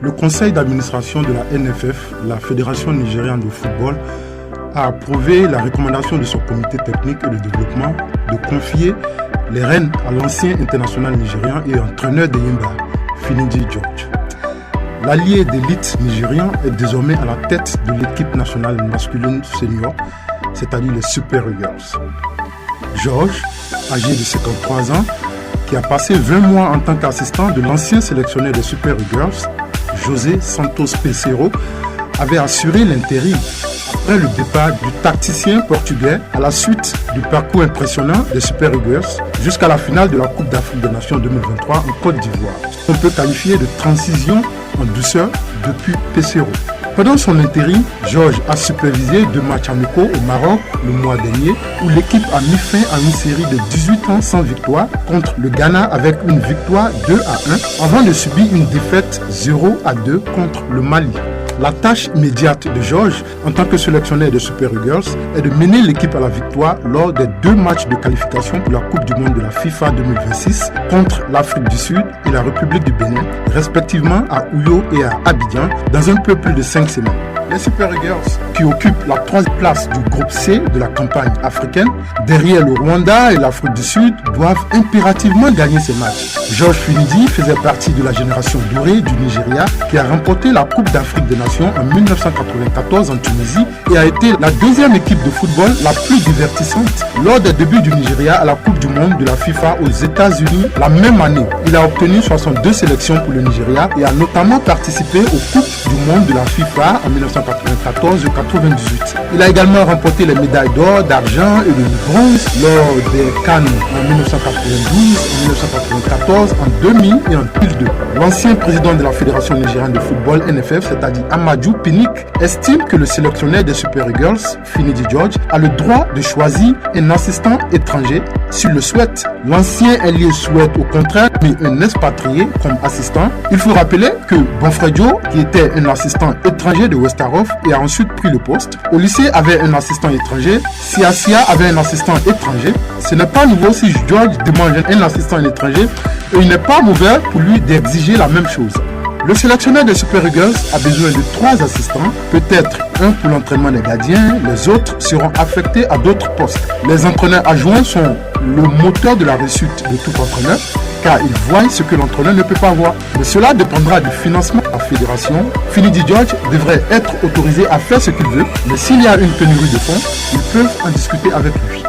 Le conseil d'administration de la NFF, la Fédération nigériane de football, a approuvé la recommandation de son comité technique et de développement de confier les rênes à l'ancien international nigérian et entraîneur de Yimba, Finidi George. L'allié d'élite nigérien est désormais à la tête de l'équipe nationale masculine senior, c'est-à-dire les Super Eagles. George, âgé de 53 ans, qui a passé 20 mois en tant qu'assistant de l'ancien sélectionneur des Super Eagles, José Santos Peseiro, avait assuré l'intérim après le départ du tacticien portugais à la suite du parcours impressionnant des Super Eagles jusqu'à la finale de la Coupe d'Afrique des Nations 2023 en Côte d'Ivoire. On peut qualifier de transition en douceur depuis Peseiro. Pendant son intérim, Georges a supervisé 2 matchs amicaux au Maroc le mois dernier où l'équipe a mis fin à une série de 18 ans sans victoire contre le Ghana avec une victoire 2-1 avant de subir une défaite 0-2 contre le Mali. La tâche immédiate de Georges en tant que sélectionneur des Super Eagles est de mener l'équipe à la victoire lors des 2 matchs de qualification pour la Coupe du Monde de la FIFA 2026 contre l'Afrique du Sud et la République du Bénin, respectivement à Uyo et à Abidjan, dans un peu plus de 5 semaines. Les Super Eagles, qui occupent la 3e place du groupe C de la campagne africaine, derrière le Rwanda et l'Afrique du Sud, doivent impérativement gagner ces matchs. Georges Finidi faisait partie de la génération dorée du Nigeria qui a remporté la Coupe d'Afrique des Nations en 1994 en Tunisie et a été la 2e équipe de football la plus divertissante lors des débuts du Nigeria à la Coupe du Monde de la FIFA aux États-Unis la même année. Il a obtenu 62 sélections pour le Nigeria et a notamment participé aux Coupes du Monde de la FIFA en 1994 et 1998. Il a également remporté les médailles d'or, d'argent et de bronze lors des Cannes en 1992, en 1994, en 2000 et en 2002. L'ancien président de la Fédération nigériane de football NFF, c'est-à-dire Amadou Pinnick, estime que le sélectionneur des Super Eagles, Finidi George, a le droit de choisir un assistant étranger s'il le souhaite. L'ancien ailier souhaite au contraire mais un expatrié comme assistant. Il faut rappeler que Bonfredio, qui était un assistant étranger de Westaroff et a ensuite pris le poste, au lycée avait un assistant étranger, Sia avait un assistant étranger. Ce n'est pas nouveau si George demande un assistant étranger et il n'est pas mauvais pour lui d'exiger la même chose. Le sélectionneur des Super Eagles a besoin de 3 assistants, peut-être un pour l'entraînement des gardiens, les autres seront affectés à d'autres postes. Les entraîneurs adjoints sont le moteur de la réussite de tout entraîneur, car ils voient ce que l'entraîneur ne peut pas voir. Mais cela dépendra du financement de la fédération. Finidi George devrait être autorisé à faire ce qu'il veut, mais s'il y a une pénurie de fonds, ils peuvent en discuter avec lui.